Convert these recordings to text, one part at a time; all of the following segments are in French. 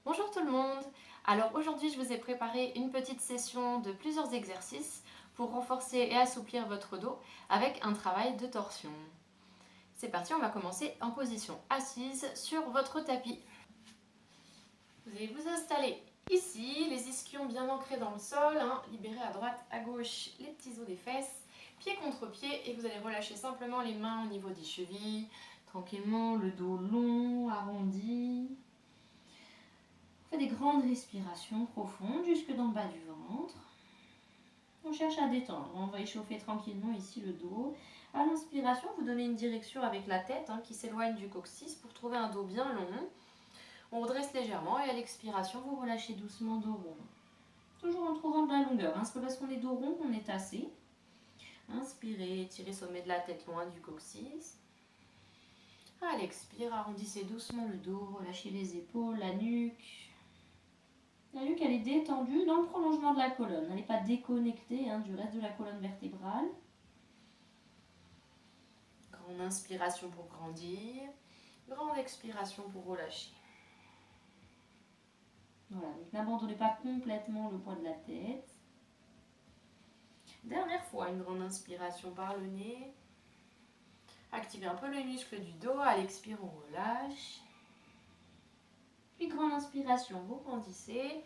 Bonjour tout le monde. Alors aujourd'hui je vous ai préparé une petite session de plusieurs exercices pour renforcer et assouplir votre dos avec un travail de torsion. C'est parti, on va commencer en position assise sur votre tapis. Vous allez vous installer ici, les ischions bien ancrés dans le sol, libérez à droite, à gauche les petits os des fesses, pied contre pied, et vous allez relâcher simplement les mains au niveau des chevilles, tranquillement, le dos long, arrondi. On fait des grandes respirations profondes jusque dans le bas du ventre. On cherche à détendre. On va échauffer tranquillement ici le dos. À l'inspiration, vous donnez une direction avec la tête qui s'éloigne du coccyx pour trouver un dos bien long. On redresse légèrement et à l'expiration, vous relâchez doucement dos rond. Toujours en trouvant de la longueur. C'est pas parce qu'on est dos rond qu'on est tassé. Inspirez, étirez le sommet de la tête loin du coccyx. À l'expire, arrondissez doucement le dos, relâchez les épaules, la nuque. La nuque, elle est détendue dans le prolongement de la colonne. Elle n'est pas déconnectée du reste de la colonne vertébrale. Grande inspiration pour grandir. Grande expiration pour relâcher. Voilà, donc n'abandonnez pas complètement le poids de la tête. Dernière fois, une grande inspiration par le nez. Activez un peu les muscles du dos. À l'expire, on relâche. Puis grande inspiration, vous grandissez.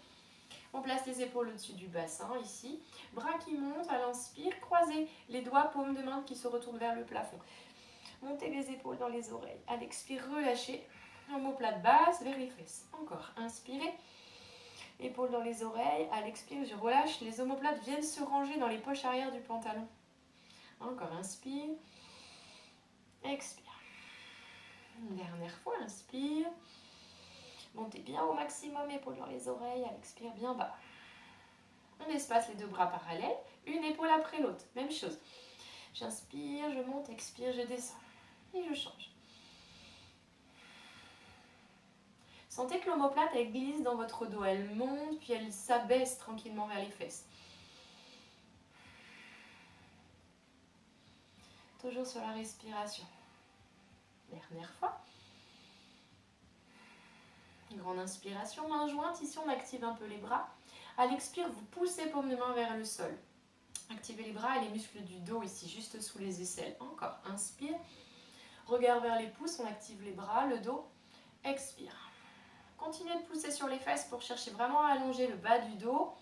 On place les épaules au-dessus du bassin, ici. Bras qui montent à l'inspire, croisez les doigts, paumes de main qui se retournent vers le plafond. Montez les épaules dans les oreilles. À l'expire, relâchez. Omoplate basse vers les fesses. Encore, inspirez. Épaules dans les oreilles. À l'expire, je relâche. Les omoplates viennent se ranger dans les poches arrière du pantalon. Encore, inspire. Expire. Une dernière fois, inspire. Montez bien au maximum, épaules dans les oreilles. À l'expire, bien bas. On espace les deux bras parallèles, une épaule après l'autre. Même chose. J'inspire, je monte, expire, je descends. Et je change. Sentez que l'omoplate, elle glisse dans votre dos. Elle monte, puis elle s'abaisse tranquillement vers les fesses. Toujours sur la respiration. Dernière fois. Grande inspiration, main jointe. Ici, on active un peu les bras. À l'expire, vous poussez paume de main vers le sol. Activez les bras et les muscles du dos ici, juste sous les aisselles. Encore, inspire. Regard vers les pouces, on active les bras, le dos. Expire. Continuez de pousser sur les fesses pour chercher vraiment à allonger le bas du dos.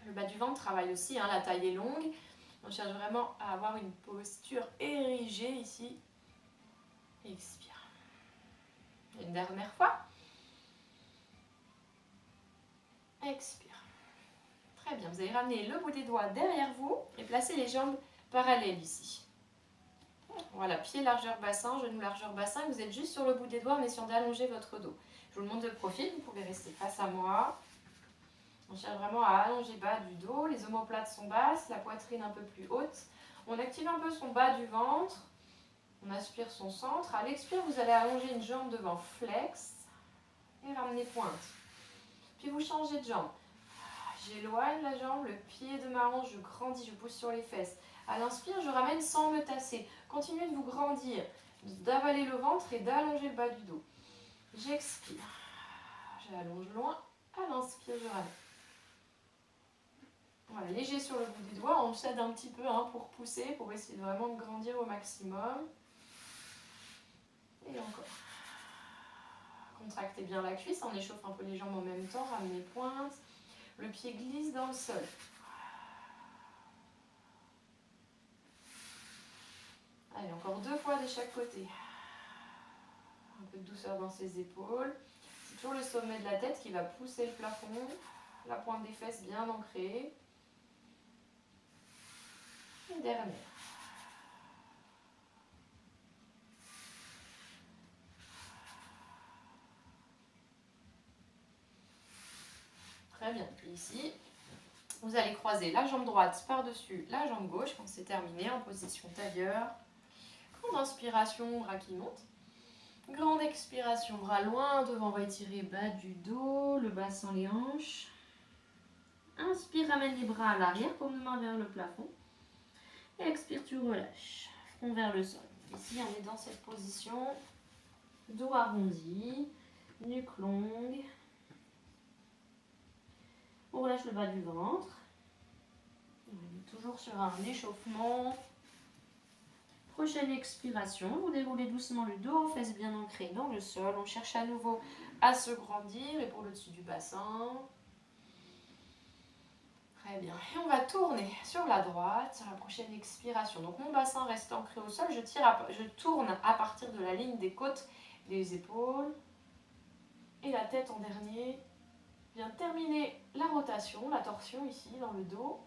Le bas du ventre travaille aussi, la taille est longue. On cherche vraiment à avoir une posture érigée ici. Expire. Une dernière fois. Expire. Très bien, vous allez ramener le bout des doigts derrière vous et placer les jambes parallèles ici. Voilà, pied largeur bassin, genou largeur bassin. Vous êtes juste sur le bout des doigts en essayant d'allonger votre dos. Je vous le montre de profil, vous pouvez rester face à moi. On cherche vraiment à allonger bas du dos. Les omoplates sont basses, la poitrine un peu plus haute. On active un peu son bas du ventre. On aspire son centre. À l'expire, vous allez allonger une jambe devant, flex. Et ramener pointe. Puis vous changez de jambe. J'éloigne la jambe, le pied de ma hanche, je grandis, je pousse sur les fesses. À l'inspire, je ramène sans me tasser. Continuez de vous grandir, d'avaler le ventre et d'allonger le bas du dos. J'expire. J'allonge loin. À l'inspire, je ramène. Voilà, léger sur le bout des doigts. On s'aide un petit peu pour pousser, pour essayer vraiment de grandir au maximum. Et encore. Contractez bien la cuisse, on échauffe un peu les jambes en même temps. Ramenez pointe. Le pied glisse dans le sol. Allez, encore 2 fois de chaque côté. Un peu de douceur dans ses épaules. C'est toujours le sommet de la tête qui va pousser le plafond. La pointe des fesses bien ancrée. Une dernière. Très bien. Ici, vous allez croiser la jambe droite par-dessus la jambe gauche quand c'est terminé en position tailleur. Grande inspiration, bras qui montent. Grande expiration, bras loin devant, on va étirer bas du dos, le bassin, les hanches. Inspire, ramène les bras à l'arrière, paume de main vers le plafond. Et expire, tu relâches. Front vers le sol. Ici, on est dans cette position. dos arrondi, nuque longue. On relâche le bas du ventre. On est toujours sur un échauffement. Prochaine expiration, vous déroulez doucement le dos, fesses bien ancrées dans le sol. On cherche à nouveau à se grandir, épaules au-dessus du bassin. Très bien. Et on va tourner sur la droite, sur la prochaine expiration. Donc mon bassin reste ancré au sol, je tourne à partir de la ligne des côtes, des épaules. Et la tête en dernier. Je viens terminer la rotation, la torsion ici dans le dos.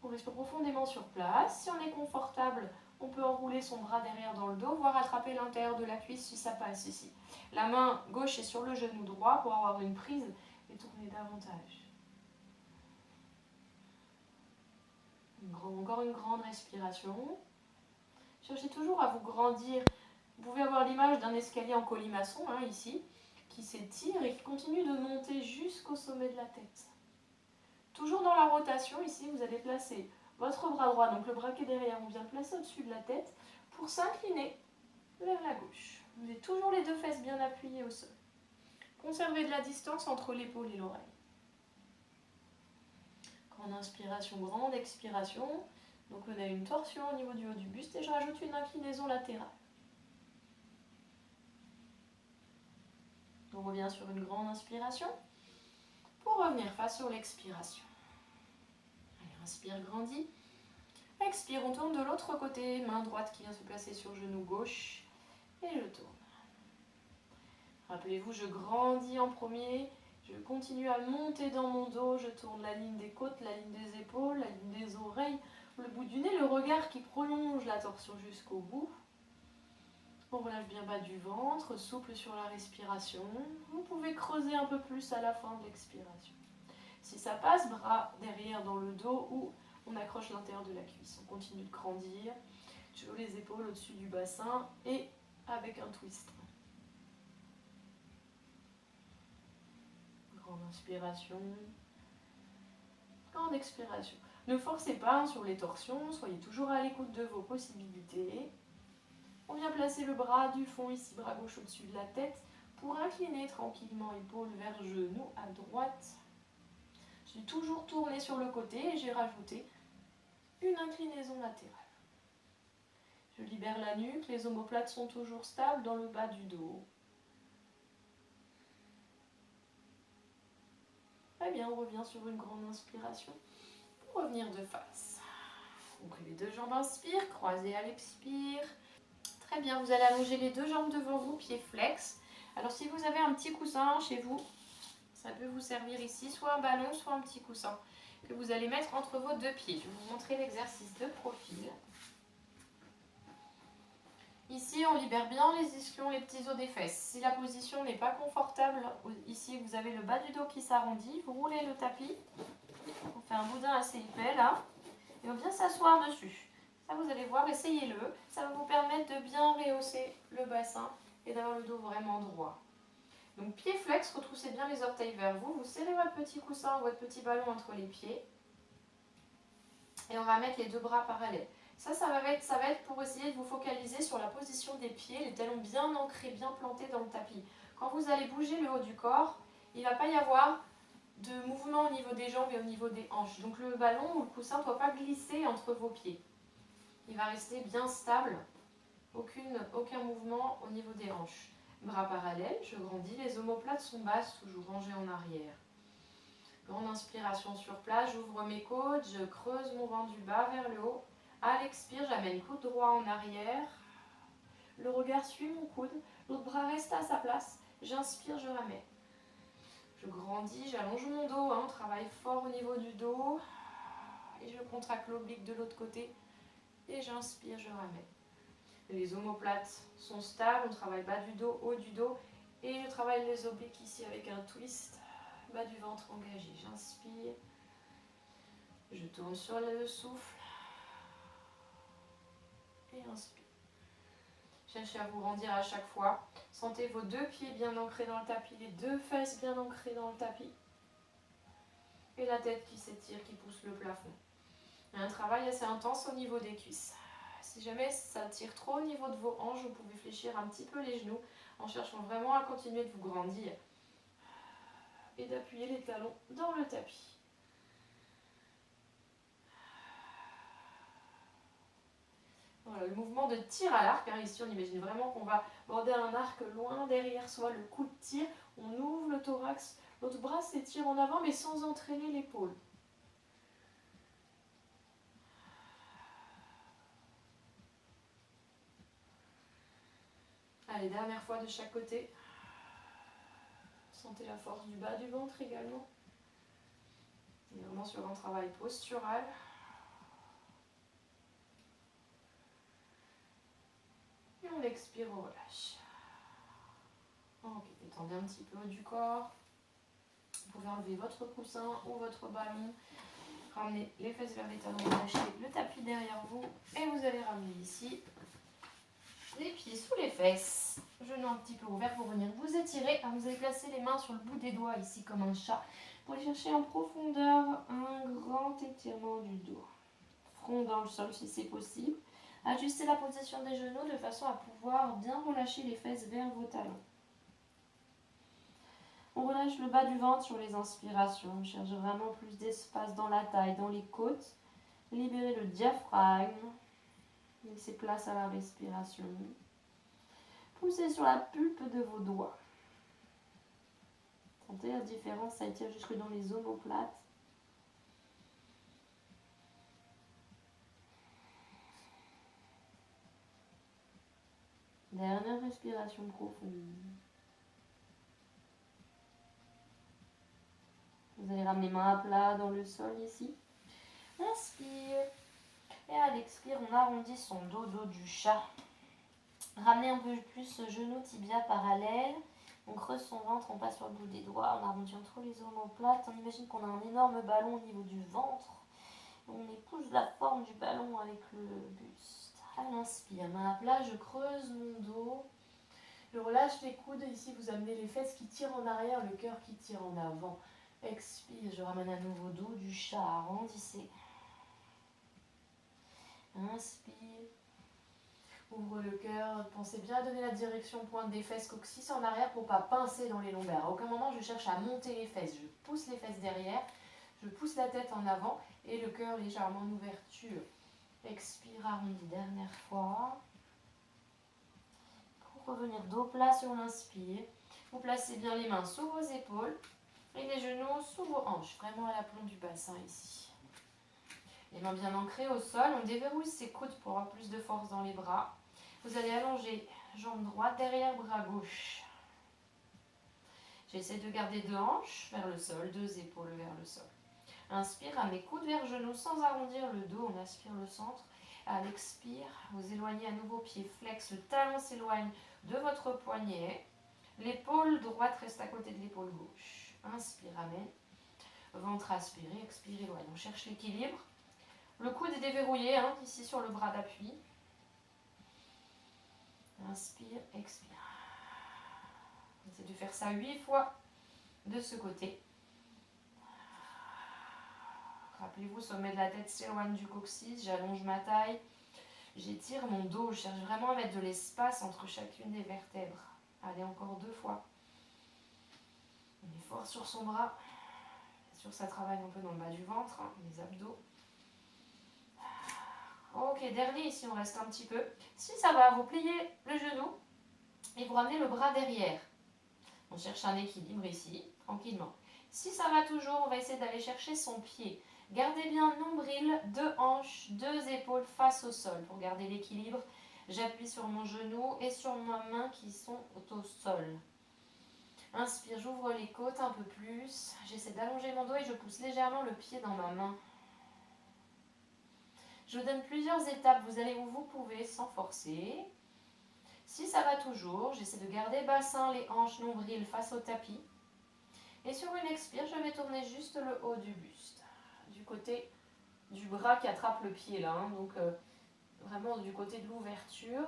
On respire profondément sur place. Si on est confortable, on peut enrouler son bras derrière dans le dos, voire attraper l'intérieur de la cuisse si ça passe ici. La main gauche est sur le genou droit pour avoir une prise et tourner davantage. Encore une grande respiration. Cherchez toujours à vous grandir. Vous pouvez avoir l'image d'un escalier en colimaçon, ici, qui s'étire et qui continue de monter jusqu'au sommet de la tête. Toujours dans la rotation, ici, vous allez placer votre bras droit, donc le bras qui est derrière, on vient le placer au-dessus de la tête pour s'incliner vers la gauche. Vous avez toujours les deux fesses bien appuyées au sol. Conservez de la distance entre l'épaule et l'oreille. Grande inspiration, grande expiration. Donc on a une torsion au niveau du haut du buste et je rajoute une inclinaison latérale. On revient sur une grande inspiration pour revenir face sur l'expiration. Inspire, grandit. Expire, on tourne de l'autre côté. Main droite qui vient se placer sur le genou gauche. Et je tourne. Rappelez-vous, je grandis en premier. Je continue à monter dans mon dos. Je tourne la ligne des côtes, la ligne des épaules, la ligne des oreilles, le bout du nez, le regard qui prolonge la torsion jusqu'au bout. On relâche bien bas du ventre, souple sur la respiration. Vous pouvez creuser un peu plus à la fin de l'expiration. Si ça passe, bras derrière dans le dos ou on accroche l'intérieur de la cuisse. On continue de grandir. Toujours les épaules au-dessus du bassin et avec un twist. Grande inspiration. Grande expiration. Ne forcez pas sur les torsions, soyez toujours à l'écoute de vos possibilités. On vient placer le bras du fond ici, bras gauche au-dessus de la tête, pour incliner tranquillement épaule vers genou à droite. J'ai toujours tourné sur le côté et j'ai rajouté une inclinaison latérale. Je libère la nuque, les omoplates sont toujours stables dans le bas du dos. Très bien, on revient sur une grande inspiration pour revenir de face. Ouvrez les deux jambes, inspire, croisez à l'expire. Très bien, vous allez allonger les deux jambes devant vous, pieds flex. Alors si vous avez un petit coussin chez vous, ça peut vous servir ici, soit un ballon, soit un petit coussin que vous allez mettre entre vos deux pieds. Je vais vous montrer l'exercice de profil. Ici, on libère bien les ischions, les petits os des fesses. Si la position n'est pas confortable, ici vous avez le bas du dos qui s'arrondit, vous roulez le tapis. On fait un boudin assez épais là, et on vient s'asseoir dessus. Ça, vous allez voir, essayez-le. Ça va vous permettre de bien rehausser le bassin et d'avoir le dos vraiment droit. Donc pieds flex, retroussez bien les orteils vers vous. Vous serrez votre petit coussin ou votre petit ballon entre les pieds. Et on va mettre les deux bras parallèles. Ça va être pour essayer de vous focaliser sur la position des pieds, les talons bien ancrés, bien plantés dans le tapis. Quand vous allez bouger le haut du corps, il ne va pas y avoir de mouvement au niveau des jambes et au niveau des hanches. Donc le ballon ou le coussin ne doit pas glisser entre vos pieds. Il va rester bien stable, aucun mouvement au niveau des hanches. Bras parallèles, je grandis, les omoplates sont basses, toujours rangées en arrière. Grande inspiration sur place, j'ouvre mes côtes, je creuse mon ventre du bas vers le haut. À l'expire, j'amène coude droit en arrière. Le regard suit mon coude, l'autre bras reste à sa place. J'inspire, je ramène. Je grandis, j'allonge mon dos, on travaille fort au niveau du dos. Et je contracte l'oblique de l'autre côté. Et j'inspire, je ramène. Les omoplates sont stables, on travaille bas du dos, haut du dos. Et je travaille les obliques ici avec un twist. Bas du ventre engagé. J'inspire. Je tourne sur le souffle. Et inspire. Cherchez à vous grandir à chaque fois. Sentez vos deux pieds bien ancrés dans le tapis, les deux fesses bien ancrées dans le tapis. Et la tête qui s'étire, qui pousse le plafond. Il y a un travail assez intense au niveau des cuisses. Si jamais ça tire trop au niveau de vos hanches, vous pouvez fléchir un petit peu les genoux en cherchant vraiment à continuer de vous grandir et d'appuyer les talons dans le tapis. Voilà, le mouvement de tir à l'arc, hein, ici on imagine vraiment qu'on va border un arc loin derrière soi, le coup de tir, on ouvre le thorax, l'autre bras s'étire en avant mais sans entraîner l'épaule. Allez, dernière fois de chaque côté. Sentez la force du bas du ventre également. On est vraiment sur un travail postural. Et on expire, on relâche. Ok, détendez un petit peu du corps. Vous pouvez enlever votre coussin ou votre ballon. Ramenez les fesses vers les talons, relâchez le tapis derrière vous. Et vous allez ramener ici les pieds sous les fesses. Genoux un petit peu ouverts pour venir vous étirer. Alors vous allez placer les mains sur le bout des doigts ici comme un chat. Pour aller chercher en profondeur un grand étirement du dos. Front dans le sol si c'est possible. Ajustez la position des genoux de façon à pouvoir bien relâcher les fesses vers vos talons. On relâche le bas du ventre sur les inspirations. On cherche vraiment plus d'espace dans la taille, dans les côtes. Libérez le diaphragme. Laissez place à la respiration. Poussez sur la pulpe de vos doigts. Sentez la différence, ça étire jusque dans les omoplates. Dernière respiration profonde. Vous allez ramener main à plat dans le sol ici. Inspire. Et à l'expire, on arrondit son dos du chat. Ramenez un peu plus genou, tibia parallèle. On creuse son ventre, on passe sur le bout des doigts, on arrondit entre les omoplates. On imagine qu'on a un énorme ballon au niveau du ventre. On épouse la forme du ballon avec le buste. À l'inspire, main à plat, je creuse mon dos. Je relâche les coudes. Ici, vous amenez les fesses qui tirent en arrière, le cœur qui tire en avant. Expire, je ramène à nouveau dos du chat, arrondissez. Inspire. Ouvre le cœur, pensez bien à donner la direction pointe des fesses, coccyx en arrière pour ne pas pincer dans les lombaires. À aucun moment je cherche à monter les fesses, je pousse les fesses derrière, je pousse la tête en avant et le cœur légèrement en ouverture. Expire, arrondi, dernière fois. Pour revenir dos plat sur l'inspire, vous placez bien les mains sous vos épaules et les genoux sous vos hanches, vraiment à l'aplomb du bassin ici. Les mains bien ancrées au sol, on déverrouille ses coudes pour avoir plus de force dans les bras. Vous allez allonger jambe droite derrière bras gauche. J'essaie de garder deux hanches vers le sol, deux épaules vers le sol. Inspire, ramenez coude vers genou sans arrondir le dos, on aspire le centre. À l'expire, vous éloignez à nouveau pied flex, le talon s'éloigne de votre poignet. L'épaule droite reste à côté de l'épaule gauche. Inspire, ramène. Ventre aspiré, expire, éloigne. On cherche l'équilibre. Le coude est déverrouillé, hein, ici sur le bras d'appui. Inspire, expire. Essayez de faire ça 8 fois de ce côté. Rappelez-vous, sommet de la tête s'éloigne du coccyx, j'allonge ma taille, j'étire mon dos, je cherche vraiment à mettre de l'espace entre chacune des vertèbres. Allez, encore 2 fois. On est fort sur son bras. Bien sûr, ça travaille un peu dans le bas du ventre, hein, les abdos. Ok, dernier ici, on reste un petit peu. Si ça va, vous pliez le genou et vous ramenez le bras derrière. On cherche un équilibre ici, tranquillement. Si ça va toujours, on va essayer d'aller chercher son pied. Gardez bien nombril, 2 hanches, 2 épaules face au sol pour garder l'équilibre. J'appuie sur mon genou et sur ma main qui sont au sol. Inspire, j'ouvre les côtes un peu plus. J'essaie d'allonger mon dos et je pousse légèrement le pied dans ma main. Je vous donne plusieurs étapes, vous allez où vous pouvez sans forcer. Si ça va toujours, j'essaie de garder bassin, les hanches, nombril face au tapis. Et sur une expire, je vais tourner juste le haut du buste. Du côté du bras qui attrape le pied là, hein, donc vraiment du côté de l'ouverture.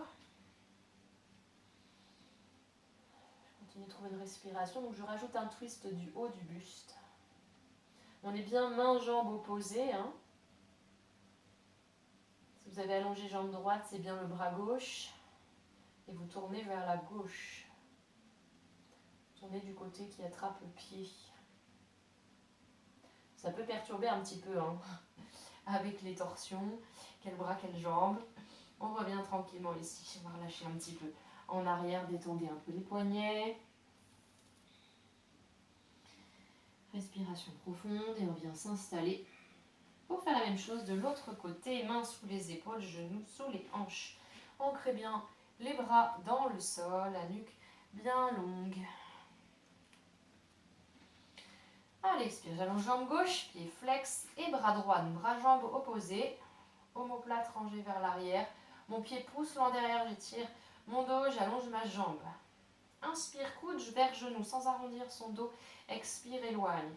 Je continue de trouver une respiration, donc je rajoute un twist du haut du buste. On est bien main-jambe opposées, hein. Si Vous avez allongé jambe droite, c'est bien le bras gauche. Et vous tournez vers la gauche. Tournez du côté qui attrape le pied. Ça peut perturber un petit peu, hein, avec les torsions. Quel bras, quelle jambe. On revient tranquillement ici. On va relâcher un petit peu en arrière, détendez un peu les poignets. Respiration profonde et on vient s'installer pour faire la même chose de l'autre côté. Mains sous les épaules, genoux sous les hanches. Ancrez bien les bras dans le sol, la nuque bien longue. À l'expire, j'allonge jambe gauche, pied flex et bras droit, bras jambes opposés. Omoplate rangée vers l'arrière. Mon pied pousse loin derrière, j'étire mon dos, j'allonge ma jambe. Inspire, coude vers genou sans arrondir son dos. Expire, éloigne.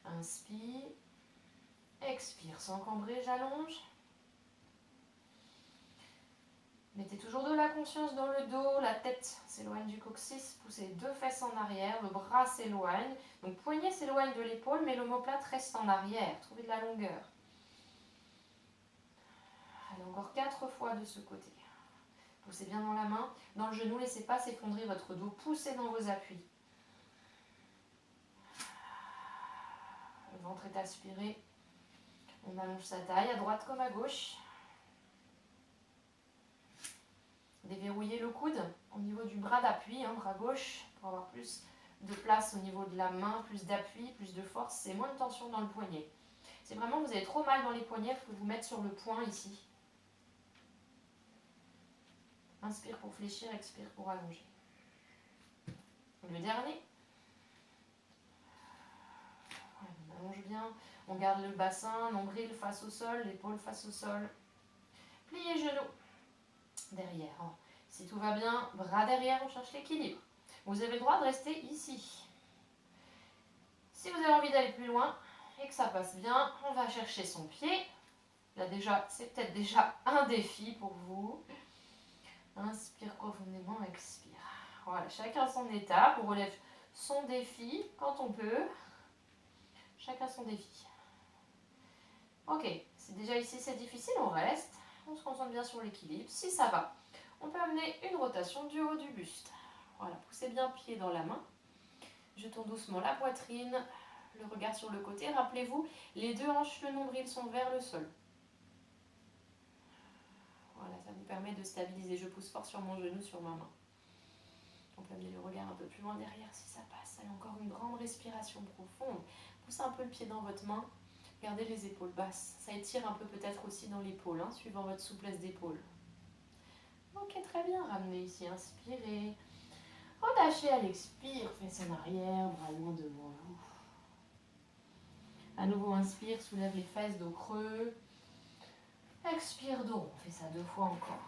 Inspire. Expire sans cambrer, j'allonge. Mettez toujours de la conscience dans le dos, la tête s'éloigne du coccyx, poussez les deux fesses en arrière, le bras s'éloigne. Donc poignet s'éloigne de l'épaule, mais l'omoplate reste en arrière. Trouvez de la longueur. Allez, encore 4 fois de ce côté. Poussez bien dans la main, dans le genou, laissez pas s'effondrer votre dos, poussez dans vos appuis. Le ventre est aspiré. On allonge sa taille à droite comme à gauche. Déverrouillez le coude au niveau du bras d'appui, bras gauche, pour avoir plus de place au niveau de la main, plus d'appui, plus de force, c'est moins de tension dans le poignet. C'est vraiment, vous avez trop mal dans les poignets, vous pouvez vous mettre sur le point ici. Inspire pour fléchir, expire pour allonger. Le dernier. On allonge bien, on garde le bassin, nombril face au sol, l'épaule face au sol. Pliez genoux. Derrière. Si tout va bien, bras derrière, on cherche l'équilibre. Vous avez le droit de rester ici. Si vous avez envie d'aller plus loin et que ça passe bien, on va chercher son pied. Là déjà, c'est peut-être déjà un défi pour vous. Inspire profondément, expire. Voilà, chacun son étape. On relève son défi quand on peut. Chacun son défi. Ok, si déjà ici c'est difficile, on reste. On se concentre bien sur l'équilibre. Si ça va, on peut amener une rotation du haut du buste. Voilà, poussez bien pied dans la main. Jetons doucement la poitrine, le regard sur le côté. Rappelez-vous, les deux hanches, le nombril sont vers le sol. Voilà, ça vous permet de stabiliser. Je pousse fort sur mon genou, sur ma main. On peut amener le regard un peu plus loin derrière si ça passe. Allez, encore une grande respiration profonde. Poussez un peu le pied dans votre main. Gardez les épaules basses. Ça étire un peu peut-être aussi dans l'épaule, suivant votre souplesse d'épaule. Ok, très bien. Ramenez ici, inspirez. Relâchez à l'expire, fesses en arrière, bras loin devant vous. À nouveau, inspire, soulève les fesses, dos creux. Expire, dos. On fait ça 2 fois encore.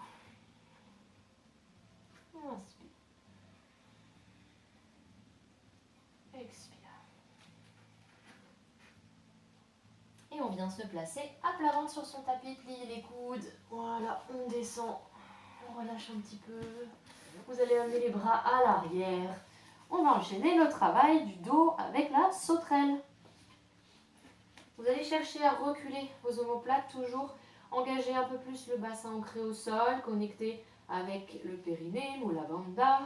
Inspire. Expire. Et on vient se placer à plat ventre sur son tapis, plier les coudes. Voilà, on descend. On relâche un petit peu. Vous allez amener les bras à l'arrière. On va enchaîner le travail du dos avec la sauterelle. Vous allez chercher à reculer vos omoplates, toujours engager un peu plus le bassin ancré au sol, connecté avec le périnée, Mula Bandha.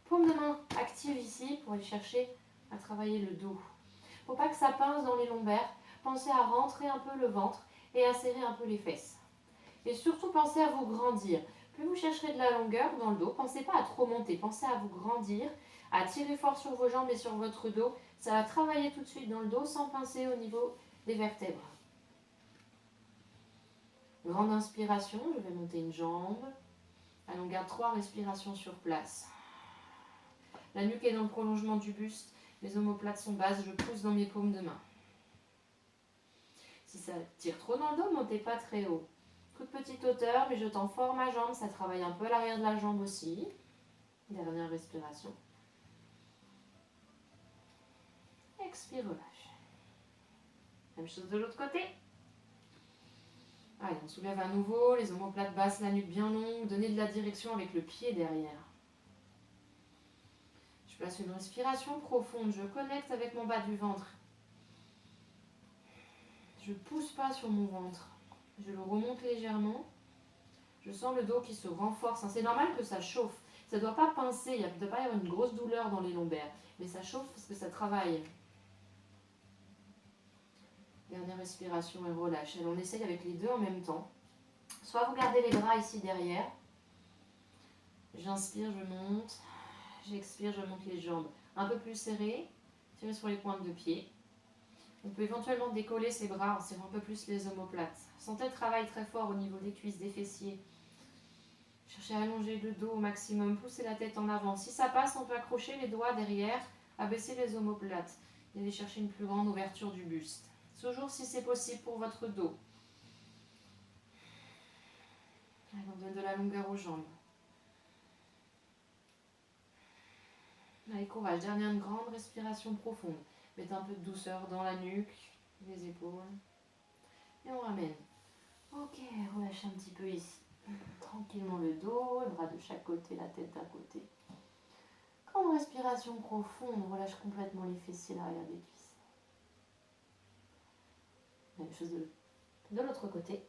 Paume de main active ici pour aller chercher à travailler le dos. Il ne faut pas que ça pince dans les lombaires. Pensez à rentrer un peu le ventre et à serrer un peu les fesses. Et surtout, pensez à vous grandir. Plus vous chercherez de la longueur dans le dos, pensez pas à trop monter. Pensez à vous grandir, à tirer fort sur vos jambes et sur votre dos. Ça va travailler tout de suite dans le dos sans pincer au niveau des vertèbres. Grande inspiration, je vais monter une jambe. Allez, on garde 3 respirations sur place. La nuque est dans le prolongement du buste. Les omoplates sont basses, je pousse dans mes paumes de main. Si ça tire trop dans le dos, montez pas très haut. Toute petite hauteur, mais je tends fort ma jambe, ça travaille un peu l'arrière de la jambe aussi. Dernière respiration. Expire, relâche. Même chose de l'autre côté. Allez, on soulève à nouveau, les omoplates basses, la nuque bien longue. Donnez de la direction avec le pied derrière. Je place une respiration profonde, je connecte avec mon bas du ventre. Je ne pousse pas sur mon ventre. Je le remonte légèrement. Je sens le dos qui se renforce. C'est normal que ça chauffe. Ça ne doit pas pincer, il ne doit pas y avoir une grosse douleur dans les lombaires. Mais ça chauffe parce que ça travaille. Dernière respiration et relâche. Alors on essaye avec les deux en même temps. Soit vous gardez les bras ici derrière. J'inspire, je monte. J'expire, je monte les jambes. Un peu plus serrées. Tirez sur les pointes de pied. On peut éventuellement décoller ses bras en serrant un peu plus les omoplates. Sentez le travail très fort au niveau des cuisses, des fessiers. Cherchez à allonger le dos au maximum, poussez la tête en avant. Si ça passe, on peut accrocher les doigts derrière, abaisser les omoplates et aller chercher une plus grande ouverture du buste. Toujours si c'est possible pour votre dos. Allez, on donne de la longueur aux jambes. Allez, courage. Dernière grande respiration profonde. Mettez un peu de douceur dans la nuque, les épaules. Et on ramène. Ok, relâchez un petit peu ici. Tranquillement le dos, les bras de chaque côté, la tête d'un côté. Grande respiration profonde, on relâche complètement les fessiers, l'arrière des cuisses. Même chose de l'autre côté.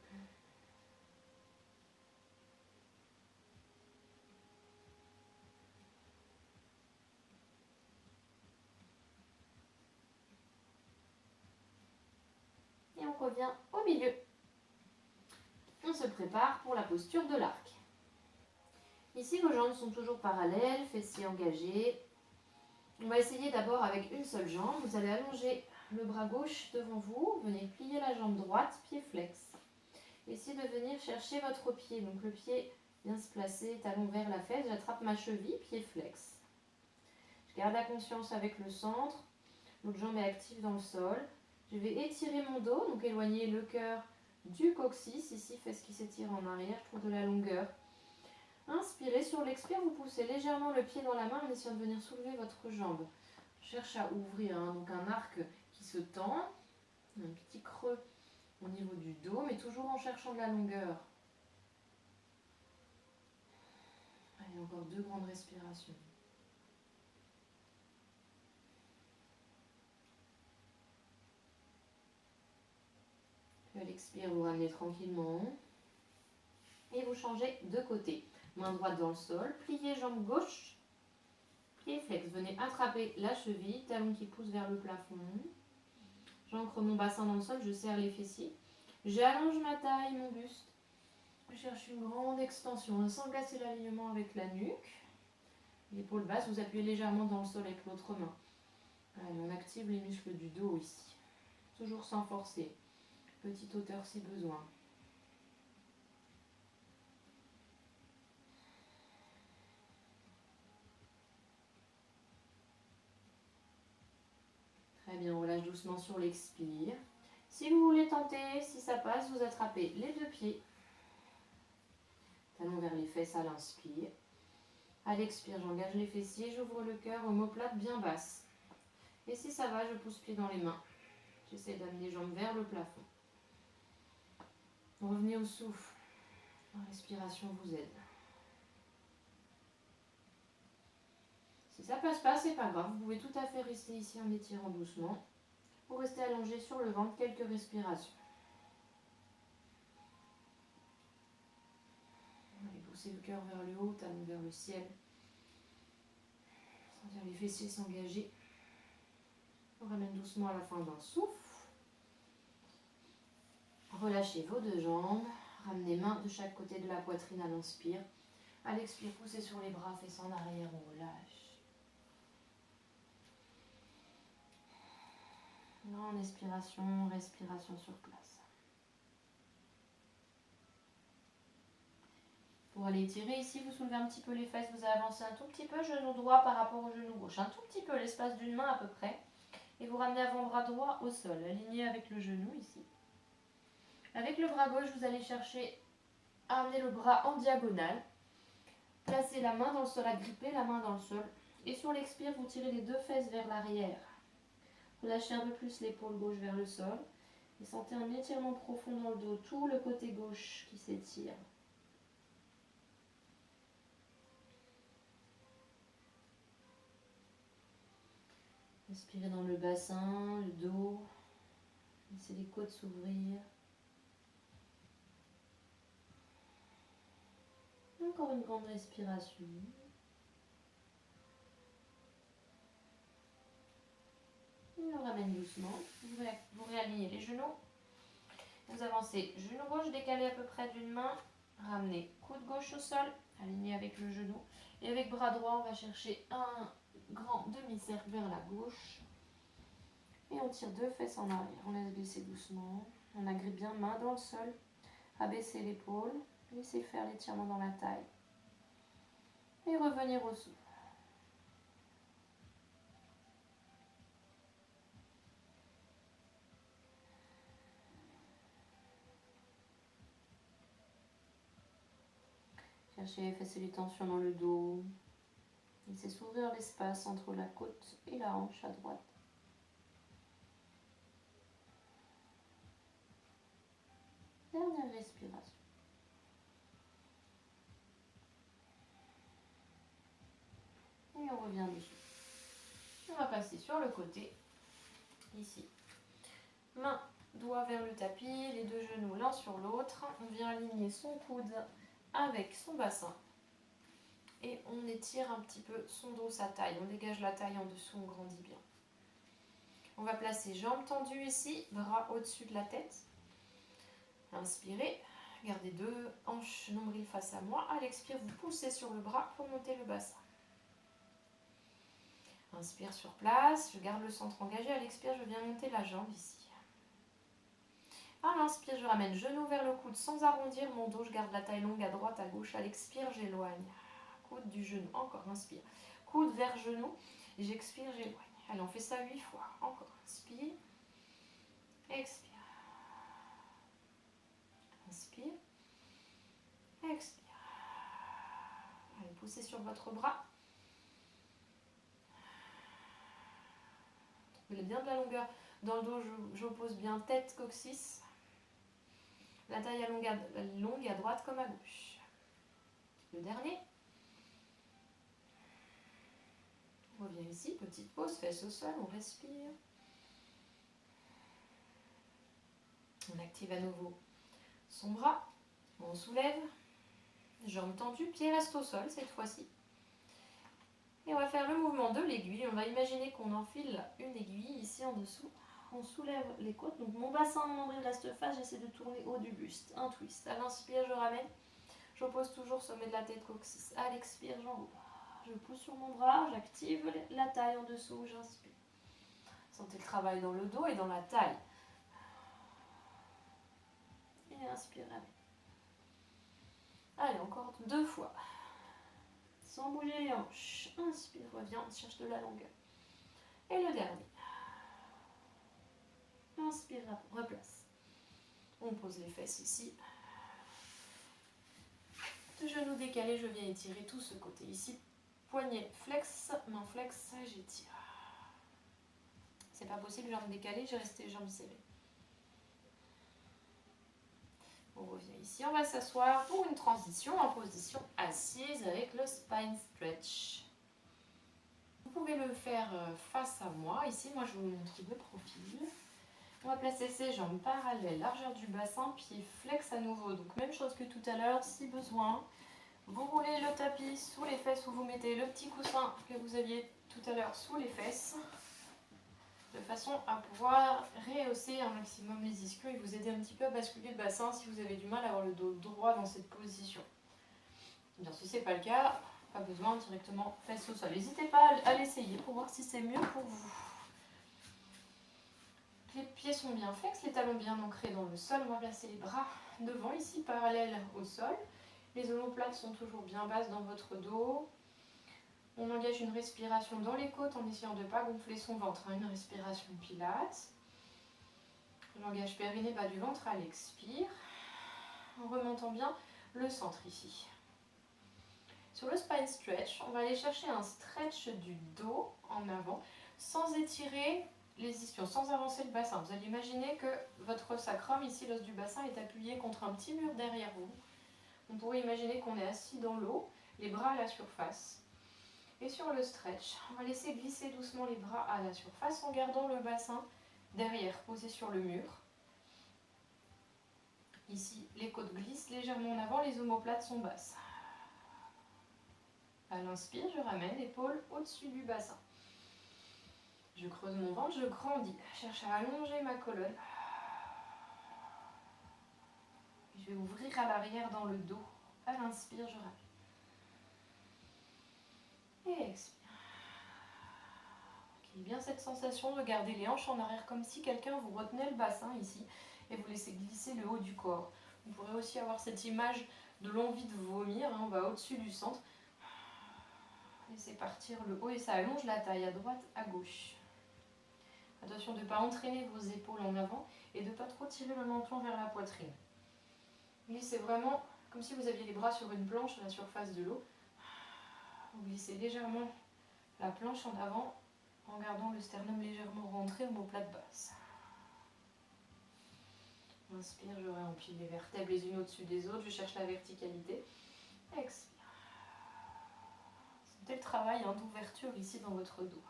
Et on revient au milieu. On se prépare pour la posture de l'arc. Ici, vos jambes sont toujours parallèles, fessiers engagés. On va essayer d'abord avec une seule jambe. Vous allez allonger le bras gauche devant vous. Venez plier la jambe droite, pied flex. Essayez de venir chercher votre pied. Donc le pied vient se placer, talon vers la fesse. J'attrape ma cheville, pied flex. Je garde la conscience avec le centre. L'autre jambe est active dans le sol. Je vais étirer mon dos, donc éloigner le cœur du coccyx. Ici, fesse qui s'étire en arrière. Je trouve de la longueur. Inspirez, sur l'expire, vous poussez légèrement le pied dans la main en essayant de venir soulever votre jambe. Cherche à ouvrir, donc un arc qui se tend, un petit creux au niveau du dos, mais toujours en cherchant de la longueur. Allez, encore 2 grandes respirations. Puis à l'expire, vous ramenez tranquillement. Et vous changez de côté. Main droite dans le sol, pliez jambe gauche, pied flex. Venez attraper la cheville, talon qui pousse vers le plafond. J'ancre mon bassin dans le sol, je serre les fessiers. J'allonge ma taille, mon buste. Je cherche une grande extension, sans casser l'alignement avec la nuque. L'épaule basse, vous appuyez légèrement dans le sol avec l'autre main. Allez, on active les muscles du dos ici. Toujours sans forcer. Petite hauteur si besoin. Très bien, on relâche doucement sur l'expire. Si vous voulez tenter, si ça passe, vous attrapez les 2 pieds. Talons vers les fesses à l'inspire. À l'expire, j'engage les fessiers, j'ouvre le cœur, omoplate bien basse. Et si ça va, je pousse pied dans les mains. J'essaie d'amener les jambes vers le plafond. Revenez au souffle. La respiration vous aide. Si ça passe pas, c'est pas grave. Vous pouvez tout à fait rester ici en étirant doucement. Ou rester allongé sur le ventre, quelques respirations. Allez, poussez le cœur vers le haut, talon vers le ciel. Sentir les fessiers s'engager. On ramène doucement à la fin d'un souffle. Relâchez vos 2 jambes. Ramenez mains de chaque côté de la poitrine à l'inspire. À l'expire, poussez sur les bras, fesses en arrière, on relâche. Grande expiration, respiration sur place. Pour aller étirer ici, vous soulevez un petit peu les fesses, vous avancez un tout petit peu, genou droit par rapport au genou gauche. Un tout petit peu, l'espace d'une main à peu près. Et vous ramenez avant-bras droit au sol, aligné avec le genou ici. Avec le bras gauche, vous allez chercher à amener le bras en diagonale. Placez la main dans le sol, agrippez la main dans le sol. Et sur l'expire, vous tirez les 2 fesses vers l'arrière. Relâchez un peu plus l'épaule gauche vers le sol. Et sentez un étirement profond dans le dos, tout le côté gauche qui s'étire. Respirez dans le bassin, le dos. Laissez les côtes s'ouvrir. Encore une grande respiration. Et on ramène doucement. Vous réalignez les genoux. Vous avancez genou gauche décalé à peu près d'une main. Ramenez coude gauche au sol, aligné avec le genou. Et avec bras droit, on va chercher un grand demi-cercle vers la gauche. Et on tire 2 fesses en arrière. On laisse glisser doucement. On agrippe bien main dans le sol. Abaissez l'épaule. Laissez faire l'étirement dans la taille. Et revenir au souffle. Cherchez à effacer les tensions dans le dos. Laissez s'ouvrir l'espace entre la côte et la hanche à droite. Dernière respiration. Et on revient dessus. On va passer sur le côté, ici. Main, doigt vers le tapis, les deux genoux l'un sur l'autre. On vient aligner son coude avec son bassin. Et on étire un petit peu son dos, sa taille. On dégage la taille en dessous, on grandit bien. On va placer jambes tendues ici, bras au-dessus de la tête. Inspirez, gardez 2 hanches nombril face à moi. À l'expire, vous poussez sur le bras pour monter le bassin. Inspire sur place, je garde le centre engagé. À l'expire, je viens monter la jambe ici. À l'inspire, je ramène genou vers le coude sans arrondir mon dos. Je garde la taille longue à droite, à gauche. À l'expire, j'éloigne. Coude du genou, encore, inspire. Coude vers genou, j'expire, j'éloigne. Allez, on fait ça 8 fois. Encore, inspire, expire. Inspire, expire. Allez, poussez sur votre bras. Trouvez bien de la longueur dans le dos, j'oppose bien tête, coccyx. La taille longue à droite comme à gauche. Le dernier. On revient ici, petite pause, fesses au sol, on respire. On active à nouveau son bras, on soulève, jambes tendues, pieds restent au sol cette fois-ci. Et on va faire le mouvement de l'aiguille. On va imaginer qu'on enfile une aiguille ici en dessous. On soulève les côtes. Donc mon bassin, mon nombril reste face. J'essaie de tourner haut du buste. Un twist. À l'inspire, je ramène. J'oppose toujours sommet de la tête, coccyx. À l'expire, j'enroule. Je pousse sur mon bras. J'active la taille en dessous. J'inspire. Sentez le travail dans le dos et dans la taille. Et inspire, ramène. Allez, encore 2 fois. Sans bouger les hanches. Inspire, reviens, on cherche de la longueur. Et le dernier. Inspire, replace. On pose les fesses ici. De genoux décalés, je viens étirer tout ce côté ici. Poignet flex, main flex, j'étire. C'est pas possible, jambes décalées, j'ai resté jambes serrées. On revient ici, on va s'asseoir pour une transition en position assise avec le spine stretch. Vous pouvez le faire face à moi. Ici, moi, je vous montre de profil. On va placer ses jambes parallèles, largeur du bassin, pieds flex à nouveau. Donc, même chose que tout à l'heure, si besoin. Vous roulez le tapis sous les fesses ou vous mettez le petit coussin que vous aviez tout à l'heure sous les fesses. De façon à pouvoir rehausser un maximum les ischios et vous aider un petit peu à basculer le bassin si vous avez du mal à avoir le dos droit dans cette position. Bien, si ce n'est pas le cas, pas besoin directement fesses au sol. N'hésitez pas à l'essayer pour voir si c'est mieux pour vous. Les pieds sont bien flex, les talons bien ancrés dans le sol. On va placer les bras devant, ici, parallèles au sol. Les omoplates sont toujours bien basses dans votre dos. On engage une respiration dans les côtes en essayant de ne pas gonfler son ventre. Une respiration pilates. Langage périnée, bas du ventre à l'expire. En remontant bien le centre ici. Sur le spine stretch, on va aller chercher un stretch du dos en avant sans étirer les ischios, sans avancer le bassin. Vous allez imaginer que votre sacrum, ici l'os du bassin, est appuyé contre un petit mur derrière vous. On pourrait imaginer qu'on est assis dans l'eau, les bras à la surface. Et sur le stretch, on va laisser glisser doucement les bras à la surface en gardant le bassin derrière, posé sur le mur. Ici, les côtes glissent légèrement en avant, les omoplates sont basses. À l'inspire, je ramène l'épaule au-dessus du bassin. Je creuse mon ventre, je grandis. Je cherche à allonger ma colonne. Je vais ouvrir à l'arrière dans le dos. À l'inspire, je ramène. Et expire. Ok, bien cette sensation de garder les hanches en arrière comme si quelqu'un vous retenait le bassin ici et vous laissez glisser le haut du corps. Vous pourrez aussi avoir cette image de l'envie de vomir. On va au-dessus du centre. Laissez partir le haut et ça allonge la taille à droite, à gauche. Attention de ne pas entraîner vos épaules en avant et de ne pas trop tirer le menton vers la poitrine. Glissez vraiment comme si vous aviez les bras sur une planche à la surface de l'eau. Vous glissez légèrement la planche en avant en gardant le sternum légèrement rentré, omoplate basse. Inspire, je réempile les vertèbres les unes au-dessus des autres, je cherche la verticalité. Expire. Sentez le travail d'ouverture ici dans votre dos.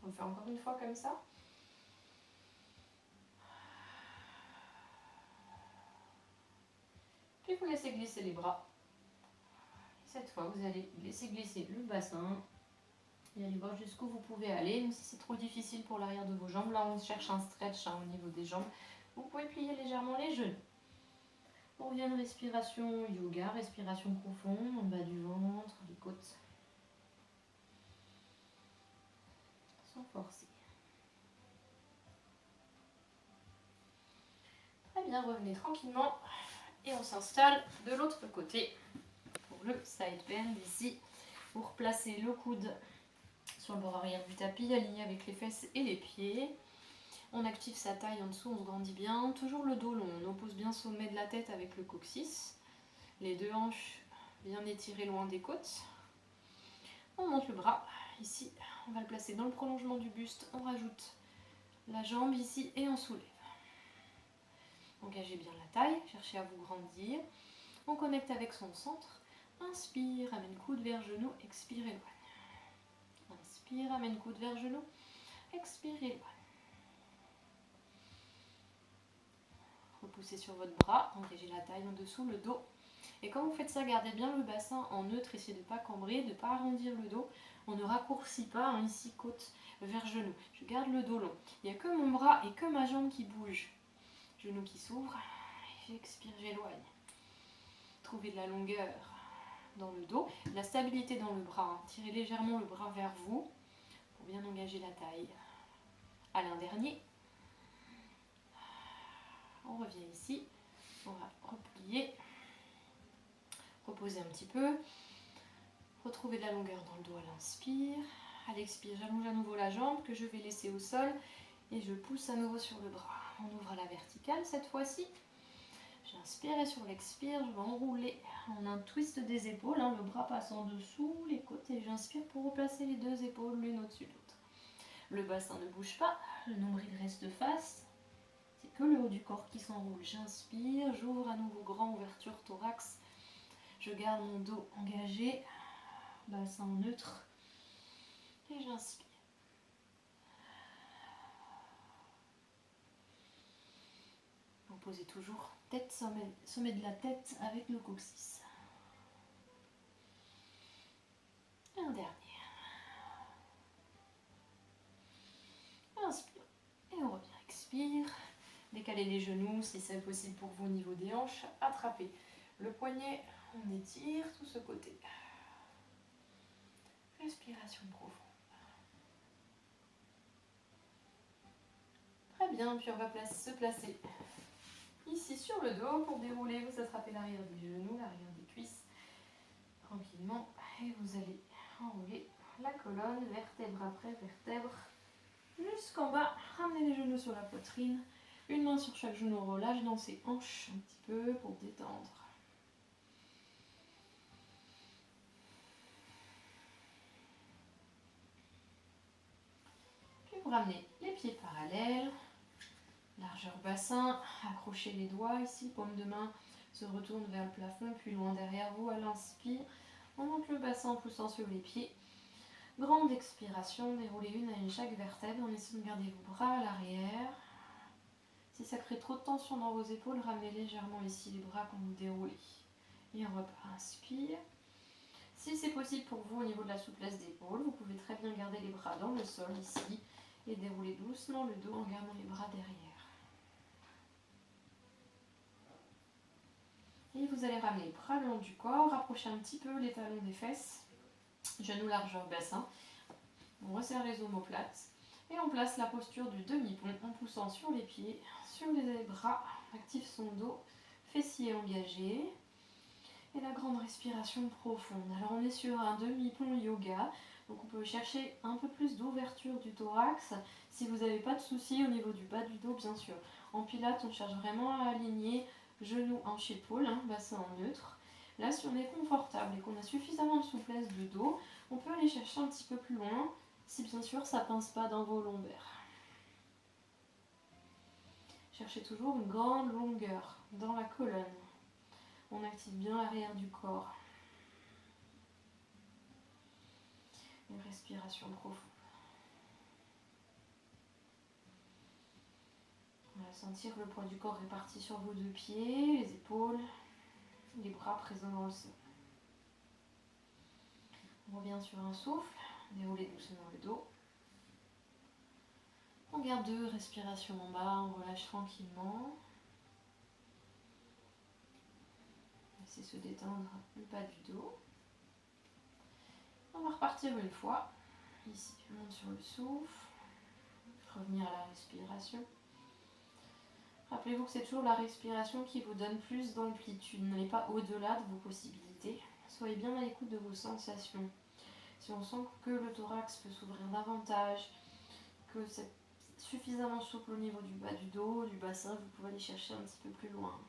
On fait encore une fois comme ça. Puis vous laissez glisser les bras. Cette fois, vous allez laisser glisser le bassin et aller voir jusqu'où vous pouvez aller. Même si c'est trop difficile pour l'arrière de vos jambes, là on cherche un stretch au niveau des jambes. Vous pouvez plier légèrement les genoux. On revient de respiration yoga, respiration profonde, en bas du ventre, les côtes. Sans forcer. Très bien, revenez tranquillement et on s'installe de l'autre côté pour le side bend ici. Vous replacez le coude sur le bord arrière du tapis, aligné avec les fesses et les pieds. On active sa taille en dessous, on se grandit bien. Toujours le dos long, on oppose bien sommet de la tête avec le coccyx. Les deux hanches bien étirées loin des côtes. On monte le bras, ici, on va le placer dans le prolongement du buste. On rajoute la jambe ici et on soulève. Engagez bien la taille, cherchez à vous grandir. On connecte avec son centre. Inspire, amène coude vers genou, expire, éloigne. Inspire, amène coude vers genou, expire, éloigne. Repoussez sur votre bras, engagez la taille en dessous, le dos. Et quand vous faites ça, gardez bien le bassin en neutre, essayez de ne pas cambrer, de ne pas arrondir le dos. On ne raccourcit pas, ici, côte vers genou. Je garde le dos long. Il n'y a que mon bras et que ma jambe qui bougent. Genou qui s'ouvre, j'expire, j'éloigne. Trouvez de la longueur dans le dos, de la stabilité dans le bras. Tirez légèrement le bras vers vous pour bien engager la taille. Allez, un dernier. On revient ici, on va replier, reposer un petit peu, retrouver de la longueur dans le dos à l'inspire. À l'expire, j'allonge à nouveau la jambe que je vais laisser au sol et je pousse à nouveau sur le bras. On ouvre à la verticale cette fois-ci. J'inspire et sur l'expire, je vais enrouler en un twist des épaules. Le bras passe en dessous, les côtes, et j'inspire pour replacer les deux épaules l'une au-dessus de l'autre. Le bassin ne bouge pas, le nombril reste face. C'est que le haut du corps qui s'enroule. J'inspire, j'ouvre à nouveau grand, ouverture thorax. Je garde mon dos engagé, bassin neutre. Et j'inspire. Vous posez toujours tête, sommet de la tête avec le coccyx. Et un dernier. Inspire. Et on revient. Expire. Décalez les genoux si c'est possible pour vous au niveau des hanches. Attrapez le poignet. On étire tout ce côté. Respiration profonde. Très bien, puis on va se placer ici sur le dos pour dérouler. Vous attrapez l'arrière des genoux, l'arrière des cuisses. Tranquillement. Et vous allez enrouler la colonne, vertèbre après vertèbre. Jusqu'en bas, ramenez les genoux sur la poitrine. Une main sur chaque genou, on relâche dans ses hanches un petit peu pour détendre. Puis vous ramenez les pieds parallèles, largeur bassin, accrochez les doigts ici, paume de main se retourne vers le plafond, puis loin derrière vous à l'inspire. On monte le bassin en poussant sur les pieds. Grande expiration, déroulez une à une chaque vertèbre en essayant de garder vos bras à l'arrière. Si ça crée trop de tension dans vos épaules, ramenez légèrement ici les bras quand vous déroulez. Et on repart, inspire. Si c'est possible pour vous au niveau de la souplesse d'épaule, vous pouvez très bien garder les bras dans le sol ici et dérouler doucement le dos en gardant les bras derrière. Et vous allez ramener les bras le long du corps, rapprocher un petit peu les talons des fesses, genoux largeur bassin. On resserre les omoplates et on place la posture du demi-pont en poussant sur les pieds, sur les bras, active son dos, fessiers engagés. Et la grande respiration profonde. Alors on est sur un demi-pont yoga, donc on peut chercher un peu plus d'ouverture du thorax si vous n'avez pas de soucis au niveau du bas du dos bien sûr. En pilates on cherche vraiment à aligner genoux, hanches, épaules, bassin en neutre. Là si on est confortable et qu'on a suffisamment de souplesse du dos, on peut aller chercher un petit peu plus loin si bien sûr ça ne pince pas dans vos lombaires. Cherchez toujours une grande longueur dans la colonne. On active bien l'arrière du corps. Une respiration profonde. On va sentir le poids du corps réparti sur vos deux pieds, les épaules, les bras présents dans le sol. On revient sur un souffle, déroulez doucement le dos. On garde 2 respirations en bas, on relâche tranquillement. Laissez se détendre le bas du dos. On va repartir une fois. Ici, on monte sur le souffle. Revenir à la respiration. Rappelez-vous que c'est toujours la respiration qui vous donne plus d'amplitude. N'allez pas au-delà de vos possibilités. Soyez bien à l'écoute de vos sensations. Si on sent que le thorax peut s'ouvrir davantage, que c'est suffisamment souple au niveau du bas du dos, du bassin, vous pouvez aller chercher un petit peu plus loin.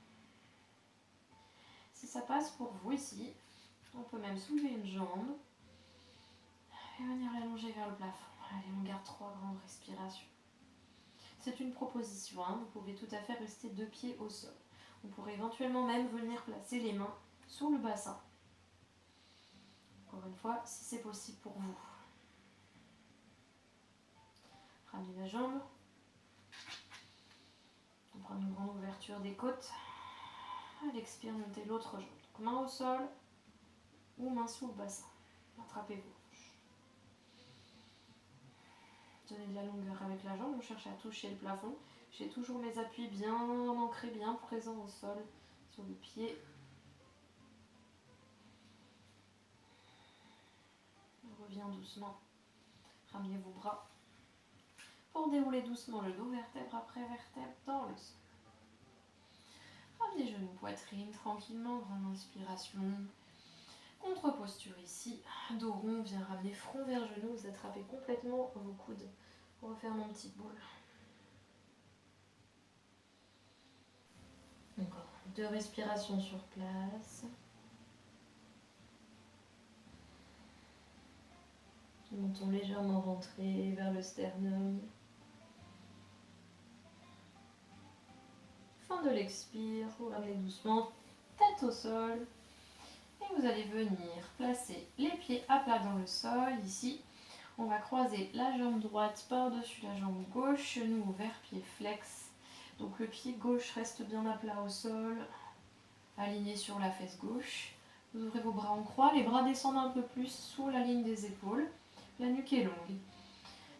Si ça passe pour vous ici, on peut même soulever une jambe et venir l'allonger vers le plafond. Allez, on garde 3 grandes respirations. C'est une proposition, vous pouvez tout à fait rester 2 pieds au sol. On pourrait éventuellement même venir placer les mains sur le bassin. Encore une fois, si c'est possible pour vous. Ramenez la jambe. On prend une grande ouverture des côtes. À l'expire, montez l'autre jambe. Donc main au sol ou main sous le bassin. Attrapez-vous. Donnez de la longueur avec la jambe, on cherche à toucher le plafond. J'ai toujours mes appuis bien ancrés, bien présents au sol, sur le pied. On revient doucement. Ramenez vos bras pour dérouler doucement le dos, vertèbre après vertèbre, dans le sol. Ramenez genoux, poitrine, tranquillement, grande inspiration. Contre-posture ici, dos rond, vient ramener front vers genou, vous attrapez complètement vos coudes. On va faire mon petit boule. Encore 2 respirations sur place. Montons légèrement rentré vers le sternum. Fin de l'expire, vous ramenez doucement, tête au sol. Et vous allez venir placer les pieds à plat dans le sol, ici. On va croiser la jambe droite par-dessus la jambe gauche, genou ouvert, pied flex. Donc le pied gauche reste bien à plat au sol, aligné sur la fesse gauche. Vous ouvrez vos bras en croix, les bras descendent un peu plus sous la ligne des épaules. La nuque est longue.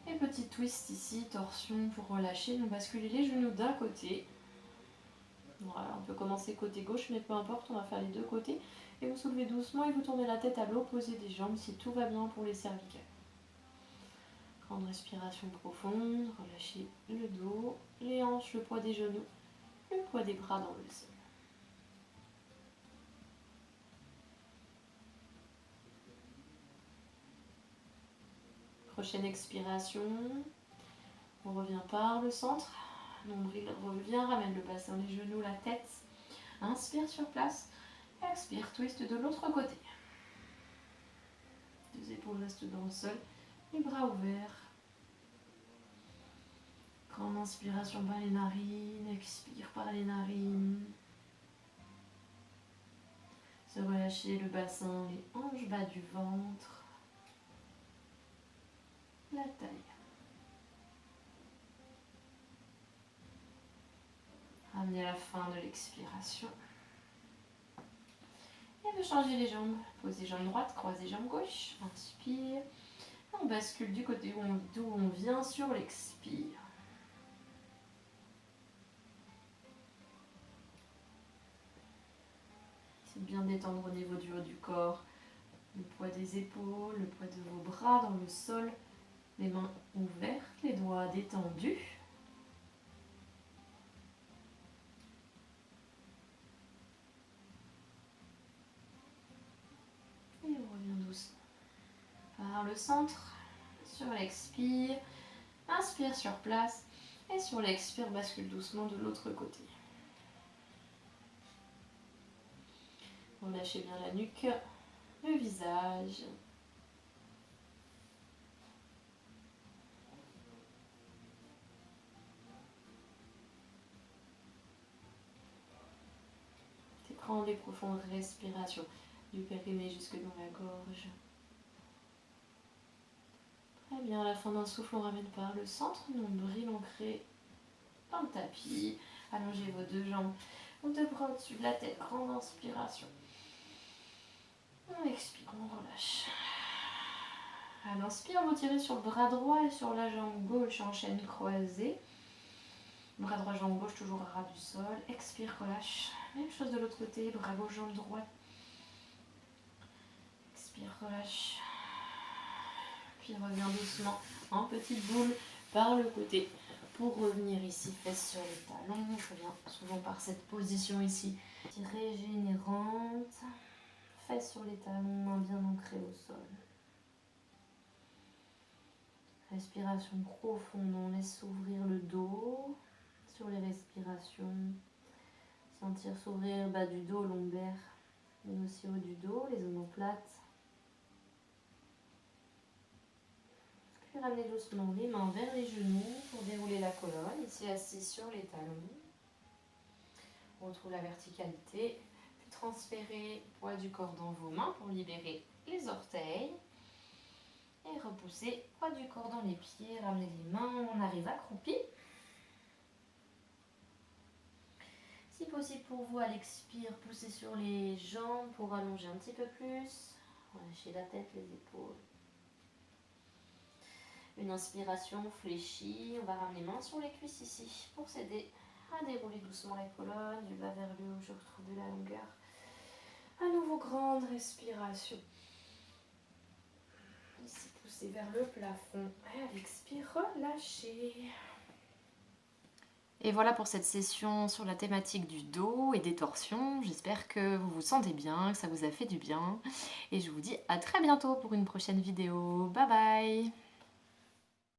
Et petit twist ici, torsion pour relâcher. Nous basculez les genoux d'un côté. Voilà, on peut commencer côté gauche, mais peu importe, on va faire les 2 côtés. Et vous soulevez doucement et vous tournez la tête à l'opposé des jambes si tout va bien pour les cervicales. Grande respiration profonde, relâchez le dos, les hanches, le poids des genoux, le poids des bras dans le sol. Prochaine expiration, on revient par le centre, nombril revient, ramène le bassin, les genoux, la tête. Inspire sur place, expire, twist de l'autre côté. 2 épaules restent dans le sol, les bras ouverts. Grande inspiration par les narines, expire par les narines. Se relâcher le bassin, les hanches, bas du ventre, la taille. Ramenez la fin de l'expiration. Et de changer les jambes. Posez jambe droite, croisez jambe gauche. Inspire. On bascule du côté d'où on vient sur l'expire. C'est bien détendre au niveau du haut du corps. Le poids des épaules, le poids de vos bras dans le sol. Les mains ouvertes, les doigts détendus. Et on revient doucement par le centre. Sur l'expire, inspire sur place. Et sur l'expire, bascule doucement de l'autre côté. Relâchez bien la nuque, le visage. Et prends des profondes respirations du périnée jusque dans la gorge. Très bien, à la fin d'un souffle, on ramène par le centre, nombril ancré dans le tapis. Allongez vos deux jambes, vos deux bras au-dessus de la tête, grande inspiration. On expire, on relâche. À l'inspire, vous tirez sur le bras droit et sur la jambe gauche en chaîne croisée. Bras droit, jambe gauche, toujours à ras du sol. Expire, relâche. Même chose de l'autre côté, bras gauche, jambe droite. Expire, relâche. Puis reviens doucement en petite boule par le côté. Pour revenir ici, fesses sur les talons. Je reviens souvent par cette position ici. Régénérante. Fesses sur les talons, main bien ancrée au sol. Respiration profonde, on laisse s'ouvrir le dos. Sur les respirations, sentir s'ouvrir bas du dos, lombaire, mais aussi haut du dos, les omoplates. Puis ramenez doucement les mains vers les genoux pour dérouler la colonne. Ici assis sur les talons. On retrouve la verticalité. Puis transférez le poids du corps dans vos mains pour libérer les orteils. Et repoussez le poids du corps dans les pieds. Ramenez les mains, on arrive accroupi. Si possible pour vous, à l'expire, poussez sur les jambes pour allonger un petit peu plus. Relâchez la tête, les épaules. Une inspiration fléchie. On va ramener main sur les cuisses ici pour s'aider à dérouler doucement la colonne, du bas vers le haut, je retrouve de la longueur. À nouveau, grande respiration. Ici, poussez vers le plafond. Et à l'expire, relâchez. Et voilà pour cette session sur la thématique du dos et des torsions. J'espère que vous vous sentez bien, que ça vous a fait du bien. Et je vous dis à très bientôt pour une prochaine vidéo. Bye bye!